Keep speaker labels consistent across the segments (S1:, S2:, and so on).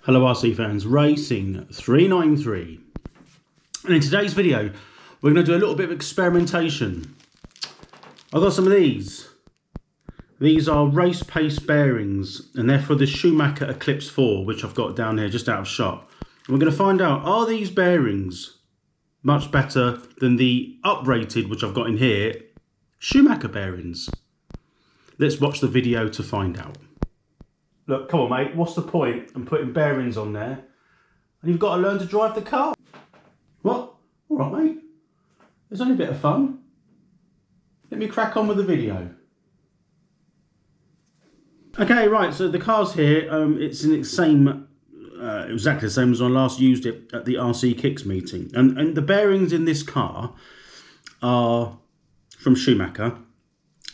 S1: Hello RC fans, Racing 393, and in today's video we're going to do a little bit of experimentation. I've got some of these. These are race pace bearings and they're for the Schumacher Eclipse 4, which I've got down here just out of shot. And we're going to find out, are these bearings much better than the uprated, which I've got in here, Schumacher bearings? Let's watch the video to find out. Look, come on mate, what's the point in putting bearings on there? And you've got to learn to drive the car. What? All right mate, it's only a bit of fun. Let me crack on with the video. Okay, right, so the car's here, it's in its same, exactly the same as when I last used it at the RC Kicks meeting. And the bearings in this car are from Schumacher.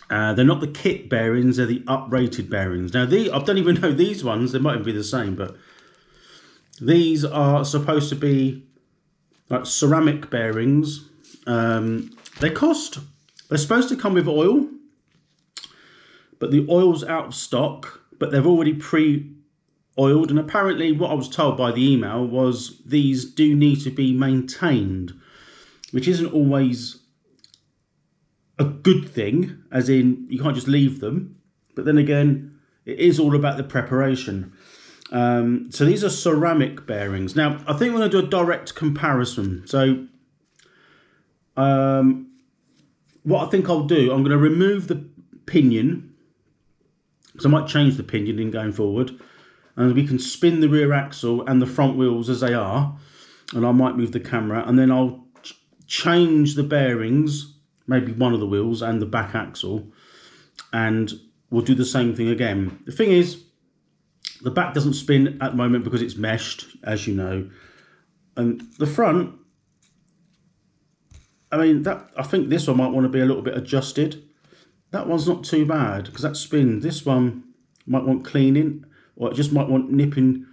S1: They're not the kit bearings, they're the uprated bearings. Now, I don't even know these ones, they might even be the same, but these are supposed to be like ceramic bearings. They're supposed to come with oil, but the oil's out of stock, but they've already pre-oiled. And apparently what I was told by the email was these do need to be maintained, which isn't always a good thing, as in you can't just leave them. But then again, it is all about the preparation. So these are ceramic bearings. Now, I think we're going to do a direct comparison. So what I think I'll do, I'm going to remove the pinion, because I might change the pinion in going forward, and we can spin the rear axle and the front wheels as they are, and I might move the camera, and then I'll change the bearings, maybe one of the wheels and the back axle, and we'll do the same thing again. The thing is, the back doesn't spin at the moment because it's meshed, as you know, and the front, I mean, I think this one might want to be a little bit adjusted. That one's not too bad because that spins. This one might want cleaning, or it just might want nipping,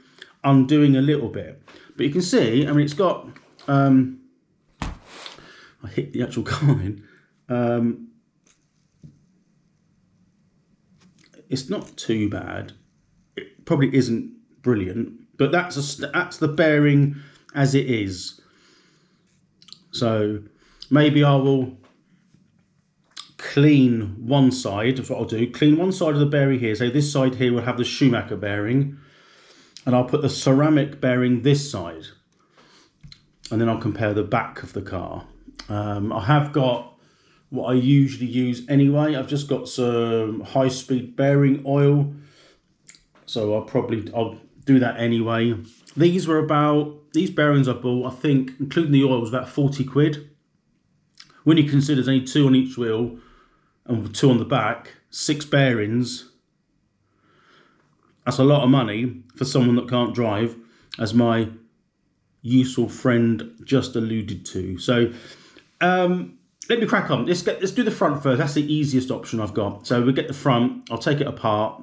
S1: undoing a little bit. But you can see, I mean, it's got, I hit the actual coin. It's not too bad. It probably isn't brilliant, but that's the bearing as it is. So maybe I will clean one side. That's what I'll do. Clean one side of the bearing here. So this side here will have the Schumacher bearing, and I'll put the ceramic bearing this side, and then I'll compare the back of the car. I have got what I usually use anyway. I've just got some high-speed bearing oil, so I'll do that anyway. These bearings I bought, I think, including the oil, was about 40 quid. When you consider there's only 2 on each wheel and 2 on the back, 6 bearings, that's a lot of money for someone that can't drive, as my useful friend just alluded to. So let me crack on. Let's do the front first. That's the easiest option I've got. So we get the front, I'll take it apart,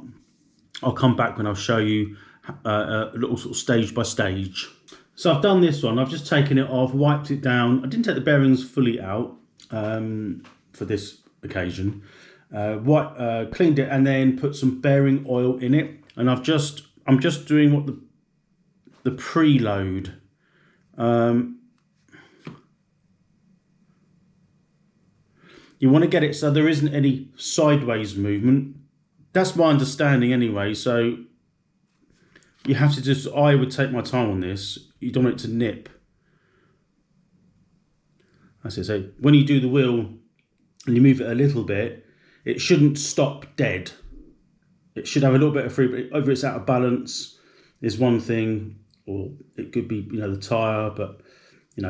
S1: I'll come back when I'll show you a little sort of stage by stage. So I've done this one, I've just taken it off, wiped it down. I didn't take the bearings fully out for this occasion. Cleaned it and then put some bearing oil in it. And I'm just doing what the preload. You want to get it so there isn't any sideways movement. That's my understanding anyway. So you have to I would take my time on this. You don't want it to nip. That's it. So when you do the wheel and you move it a little bit, it shouldn't stop dead. It should have a little bit of free, but whether it's out of balance is one thing, or it could be, the tyre, but,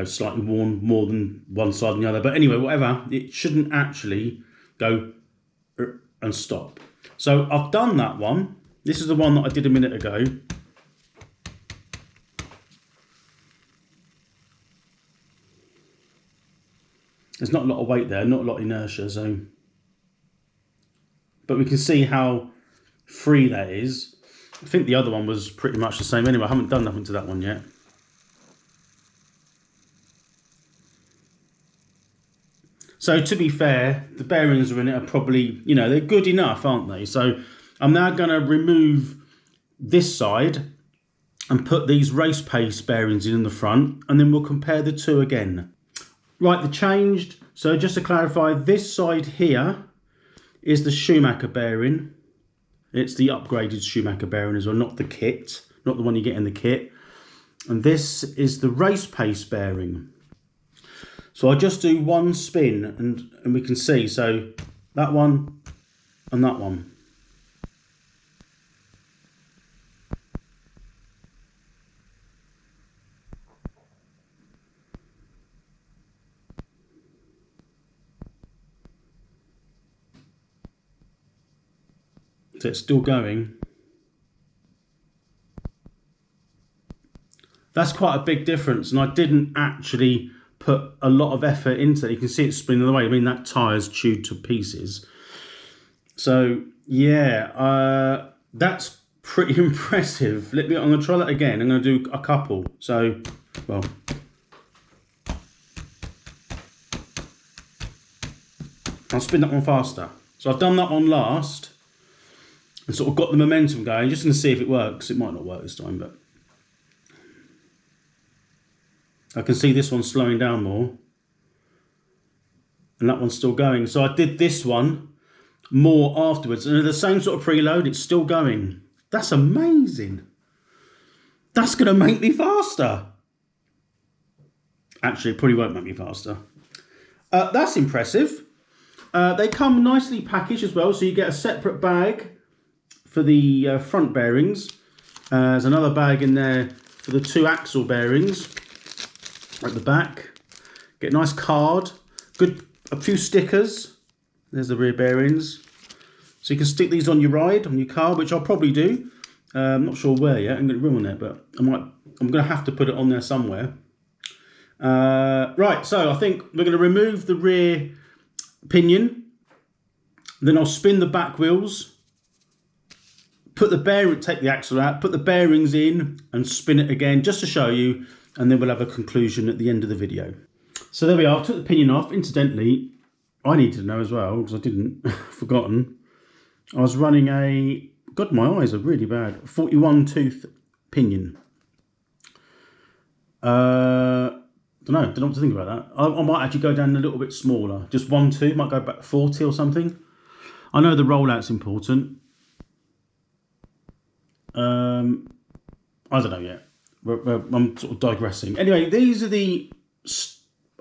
S1: slightly worn more than one side than the other. But anyway, whatever, it shouldn't actually go and stop. So I've done that one. This is the one that I did a minute ago. There's not a lot of weight there, not a lot of inertia, so. But we can see how free that is. I think the other one was pretty much the same anyway. I haven't done nothing to that one yet. So to be fair, the bearings are in it are probably, they're good enough, aren't they? So I'm now going to remove this side and put these race pace bearings in the front, and then we'll compare the two again. Right, they're changed. So just to clarify, this side here is the Schumacher bearing. It's the upgraded Schumacher bearing as well, not the kit, not the one you get in the kit. And this is the race pace bearing. So I'll just do one spin and we can see. So that one and that one. So it's still going. That's quite a big difference, and I didn't actually put a lot of effort into it. You can see it spinning away. I mean, that tyre's chewed to pieces. So yeah, that's pretty impressive. I'm going to try that again. I'm going to do a couple. So, well, I'll spin that one faster. So I've done that one last and sort of got the momentum going. Just going to see if it works. It might not work this time, but I can see this one slowing down more. And that one's still going. So I did this one more afterwards. And the same sort of preload, it's still going. That's amazing. That's going to make me faster. Actually, it probably won't make me faster. That's impressive. They come nicely packaged as well. So you get a separate bag for the front bearings. There's another bag in there for the 2 axle bearings at the back. Get a nice card. A few stickers. There's the rear bearings. So you can stick these on your ride, on your car, which I'll probably do. I'm not sure where yet. I'm going to ruin it, but I'm going to have to put it on there somewhere. Right, so I think we're going to remove the rear pinion. Then I'll spin the back wheels. Take the axle out, put the bearings in and spin it again just to show you. And then we'll have a conclusion at the end of the video. So there we are. I took the pinion off. Incidentally, I need to know as well, because I didn't, forgotten. I was running God, my eyes are really bad. 41 tooth pinion. Don't know what to think about that. I might actually go down a little bit smaller. Just 1 tooth, might go back to 40 or something. I know the rollout's important. I don't know yet. I'm sort of digressing. Anyway, these are the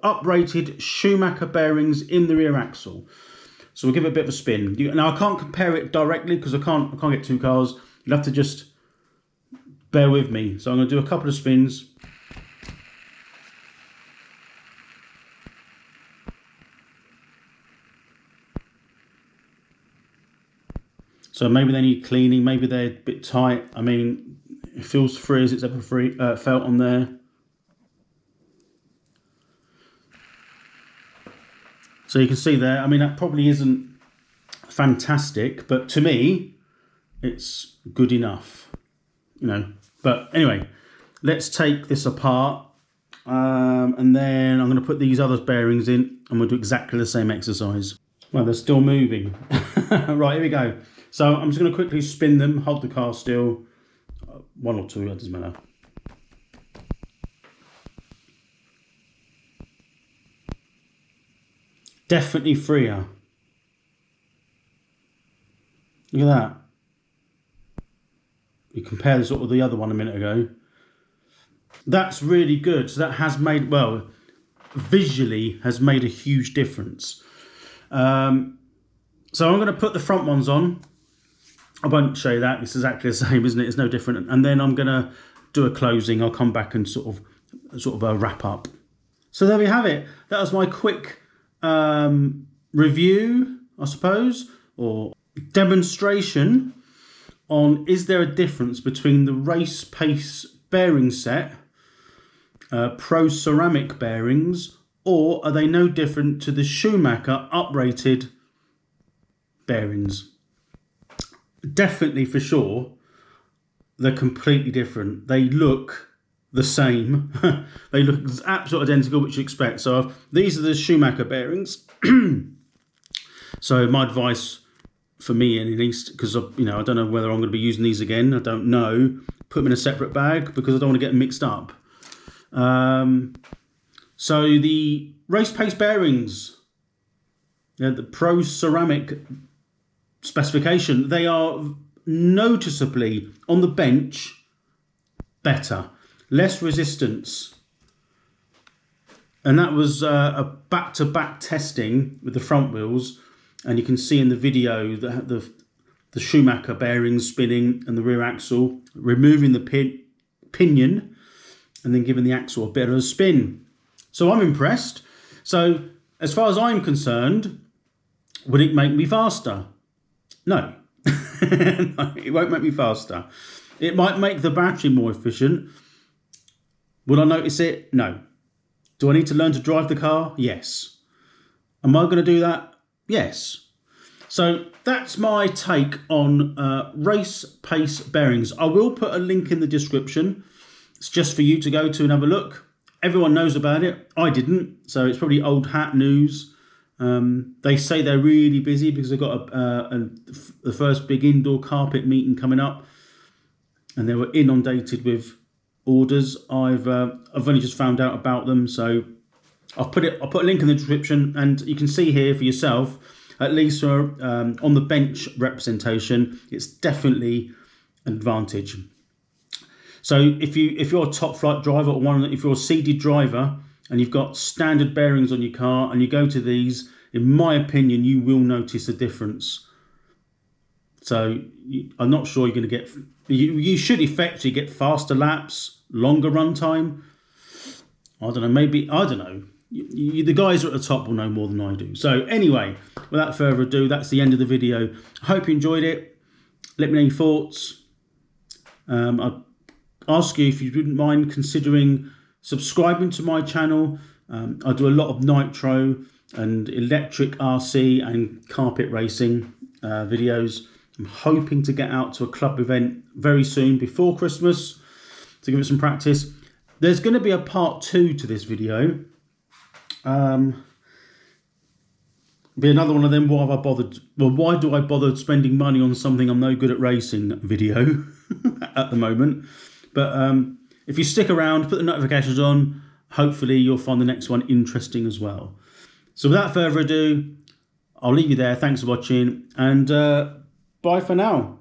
S1: uprated Schumacher bearings in the rear axle. So we'll give it a bit of a spin. Now I can't compare it directly because I can't get 2 cars. You'll have to just bear with me. So I'm going to do a couple of spins. So maybe they need cleaning. Maybe they're a bit tight. I mean, it feels free as it's ever felt on there. So you can see there, I mean, that probably isn't fantastic, but to me, it's good enough, you know. But anyway, let's take this apart. And then I'm going to put these other bearings in and we'll do exactly the same exercise. Well, they're still moving. Right, here we go. So I'm just going to quickly spin them, hold the car still. 1 or 2, it doesn't matter. Definitely freer. Look at that. You compare this with the other one a minute ago. That's really good. So that has made, well, visually has made a huge difference. So I'm going to put the front ones on. I won't show you that. It's exactly the same, isn't it? It's no different. And then I'm going to do a closing. I'll come back and sort of a wrap up. So there we have it. That was my quick review, I suppose, or demonstration on is there a difference between the Race Pace bearing set, Pro ceramic bearings, or are they no different to the Schumacher uprated bearings? Definitely, for sure, they're completely different. They look the same. They look absolutely identical, which you expect. So these are the Schumacher bearings. So my advice for me at least, because I don't know whether I'm going to be using these again. I don't know. Put them in a separate bag because I don't want to get them mixed up. So the Race Pace bearings, the Pro Ceramic specification, they are noticeably on the bench better, less resistance. And that was a back-to-back testing with the front wheels. And you can see in the video the Schumacher bearings spinning and the rear axle, removing the pinion and then giving the axle a bit of a spin. So I'm impressed. So as far as I'm concerned, would it make me faster? No. No, it won't make me faster. It might make the battery more efficient. Would I notice it? No. Do I need to learn to drive the car? Yes. Am I going to do that? Yes. So that's my take on Race Pace bearings. I will put a link in the description. It's just for you to go to and have a look. Everyone knows about it. I didn't, so it's probably old hat news. They say they're really busy because they've got the first big indoor carpet meeting coming up, and they were inundated with orders. I've only just found out about them, so I'll put a link in the description, and you can see here for yourself. At least for, on the bench representation, it's definitely an advantage. So if you're a top flight driver, or if you're a seeded driver and you've got standard bearings on your car and you go to these, in my opinion, you will notice a difference. So I'm not sure you're going to get. You should effectively get faster laps, longer run time. I don't know. Maybe I don't know. The guys at the top will know more than I do. So anyway, without further ado, that's the end of the video. I hope you enjoyed it. Let me know your thoughts. I'd ask you if you wouldn't mind considering subscribing to my channel. I do a lot of nitro and electric RC and carpet racing videos. I'm hoping to get out to a club event very soon before Christmas to give it some practice. There's going to be a part 2 to this video. Be another one of them. Why have I bothered? Well, why do I bother spending money on something I'm no good at racing video at the moment? But if you stick around, put the notifications on, hopefully you'll find the next one interesting as well. So without further ado, I'll leave you there. Thanks for watching, and bye for now.